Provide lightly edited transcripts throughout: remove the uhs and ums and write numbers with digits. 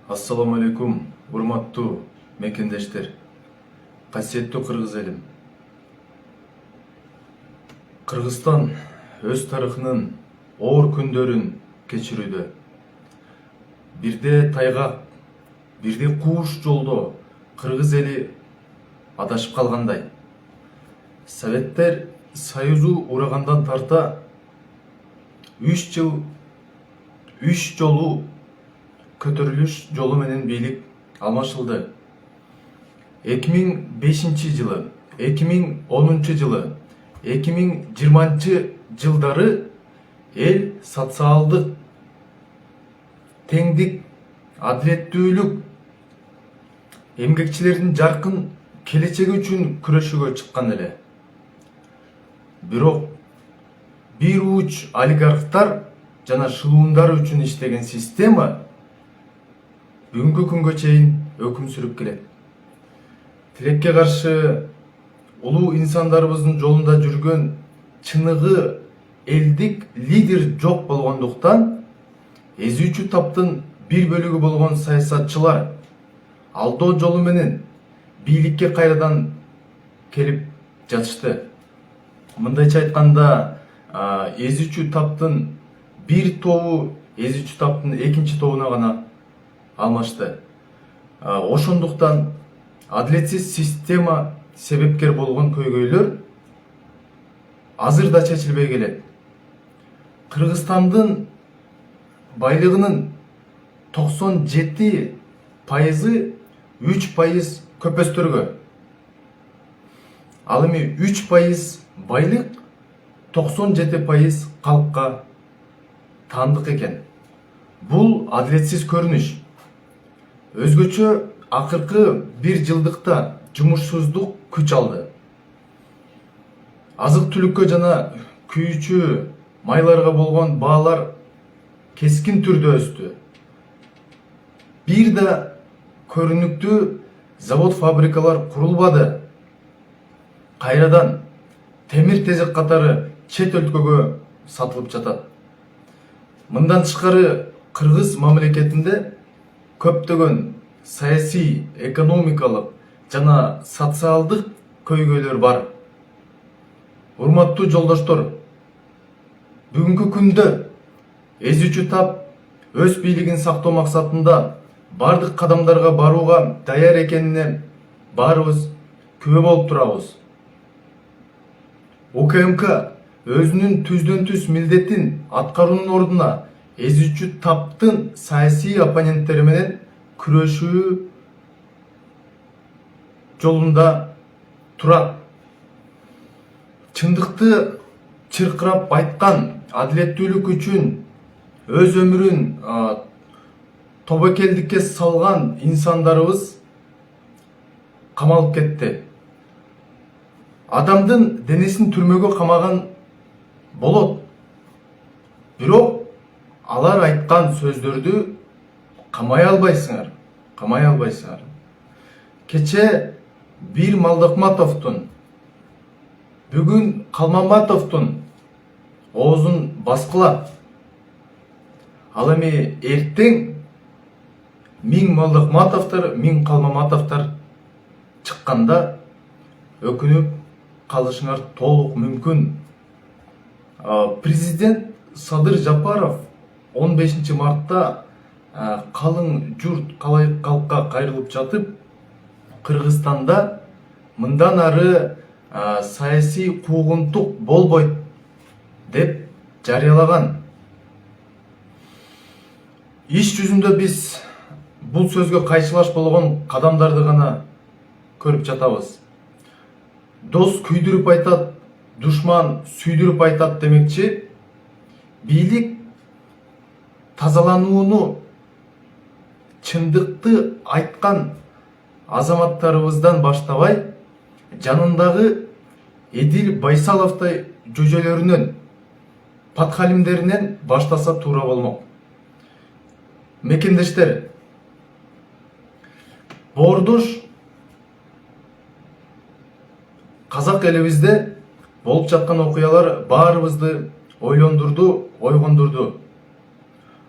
Assalamu alaikum, урматтуу мекендештер, касиеттүү кыргыз элим. Кыргызстан өз тарыхынын оор күндөрүн кечирүүдө. Бирде тайгак, бирде кууш жолдо кыргыз эли адашып калгандай. Советтер Союзу урагандан тарта 3 жолу көтөрүлүш жолу менен бийлик алмашылды. 2005 жылы, 2010 жылы, 2020 жылдары эл социалдык теңдик, адилеттүүлүк, эмгекчилердин жаркын келечеги үчүн күрөшүүгө чыккан эле. Бирок бир уч олигархтар жана шылуундар үчүн иштеген система бүгүнкү күнгө чейин өкүм сүрүп келет. Тилекке каршы улуу инсандарыбыздын жолунда жүргөн чыныгы элдик лидер жок болгондуктан эзүүчү таптын бир бөлүгү болгон саясатчылар алдоо жолу менен бийликке кайрадан келип жатышты. Мындайча айтканда, эзүүчү таптын бир тобу эзүүчү таптын экинчи тобуна гана алмашты. Ошондуктан адилетсиз система себепкер болгон көйгөйлөр азыр да чечилбей келет. Кыргызстандын байлыгынын 97% 3% көпөстөргө. Ал эми 3% байлык 97% калкка таандык экен. Бул адилетсиз көрүнүш. Өзгөчө акыркы бир жылдыкта жумушсуздук күч алды. Азык түлүккө жана күйүүчү майларга болгон баалар кескин түрдө өстү. Бир да көрүнүктүү завод-фабрикалар курулбады. Кайрадан темир тезек катары чет өлкөгө сатылып жатат. Мындан тышкары кыргыз мамлекетинде көптөгөн саясий, экономикалык жана социалдык көйгөйлөр бар. Урматтуу жолдоштор, бүгүнкү күндө эзүүчү тап өз бийлигин сактоо максатында бардык кадамдарга барууга даяр экенине баарыбыз күбө болуп турабыз. УКМК өзүнүн түздөн түз милдетин аткаруунун ордуна эзүүчү таптын саясий оппоненттери менен күрөшүү жолунда турат. Чындыкты чыркырап айткан, адилеттүүлүк үчүн өз өмүрүн тобокелдикке салган инсандарыбыз камалып кетти. Адамдын денесин түрмөгө камаган болот. Бирок алар айткан сөздөрдү камай албайсыңар. Кече бир Малдыкматовдун, бүгүн Калмаматовдун оозун баскыла. Ал эми эртең 1000 Малдыкматовдор, 1000 Калмаматовдор чыкканда өкүнүп калышыңар толук мүмкүн. Президент Садыр Жапаров 15 мартта калың журт калайык калкка кайрылып жатып, Кыргызстанда мындан ары саясий куугунтук болбойт деп жарыялаган. Иш жүзүндө биз бул сөзгө кайшылаш болгон кадамдарды гана көрүп жатабыз. Дос күйдүрүп айтат, душман сүйдүрүп айтат демекчи, бийлик тазаланууну, чындыкты айткан азаматтарыбыздан баштабай, жанындагы Эдил Байсаловдой жөжөлөрүнөн, подхалимдеринен баштаса туура болмок. Мекендештер, боордош казак элибизде болуп жаткан окуялар баарыбызды ойлондурду, ойгондурду.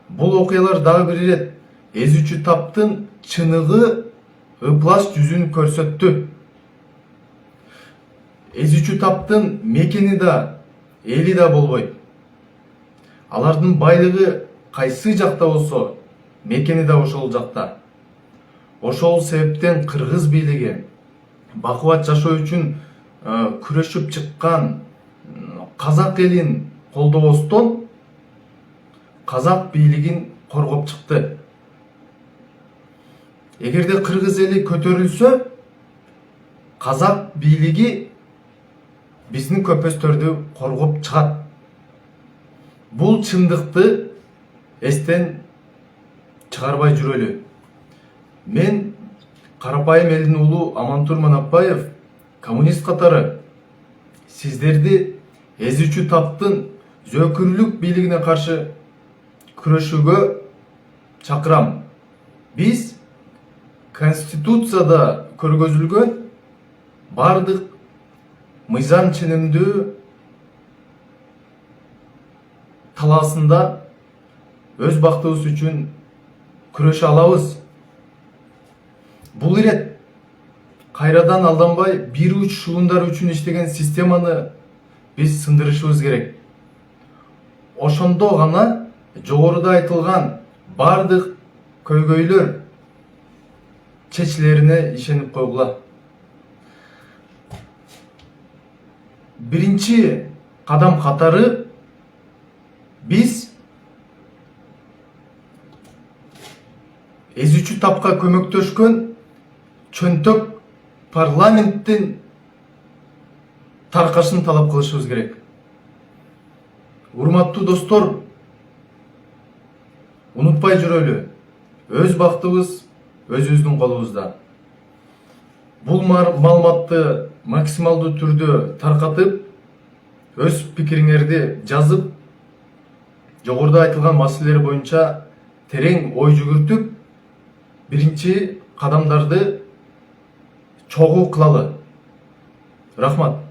Бул окуялар дагы бир ирет эзүүчү таптын чыныгы ыплас жүзүн көрсөттү. Эзүүчү таптын мекени да, эли да болбойт. Алардын байлыгы кайсы жакта болсо, мекени да ошол жакта. Ошол себептен кыргыз бийлиги бакубат жашоо үчүн күрөшүп чыккан казак элин колдобостон казак бийлигин коргоп чыкты. Эгерде кыргыз эли көтөрүлсө, казак бийлиги биздин көпөстөрдү коргоп чыгат. Бул чындыкты эстен чыгарбай жүрөлү. Мен карапайым элдин уулу Амантур Манапбаев, коммунист катары сиздерди эзүүчү таптын зөөкүрлүк бийлигине каршы күрөшүүгө чакырам. Биз Конституцияда көргөзүлгөн бардык мыйзам ченемдүү талаасында өз бактыбыз үчүн күрөшө алабыз. Бул ирет кайрадан алданбай бир уч шуундар үчүн иштеген системаны биз сындырышыбыз керек. Ошондо гана жогоруда айтылган бардык көйгөйлөр чечилерине ишенип койгула. Биринчи кадам катары биз эзүүчү тапка көмөктөшкөн чөнтөк парламенттин таркашын талап кылышыбыз керек. Урматтуу достор, унутпай жүрөлү. Өз бактыбыз өзүбүздүн колубузда. Бул маалыматты максималдуу түрдө таркатып, өз пикириңерди жазып, жогоруда айтылган маселелер боюнча терең ой жүгүртүп, биринчи кадамдарды чогуу кылалы. Рахмат.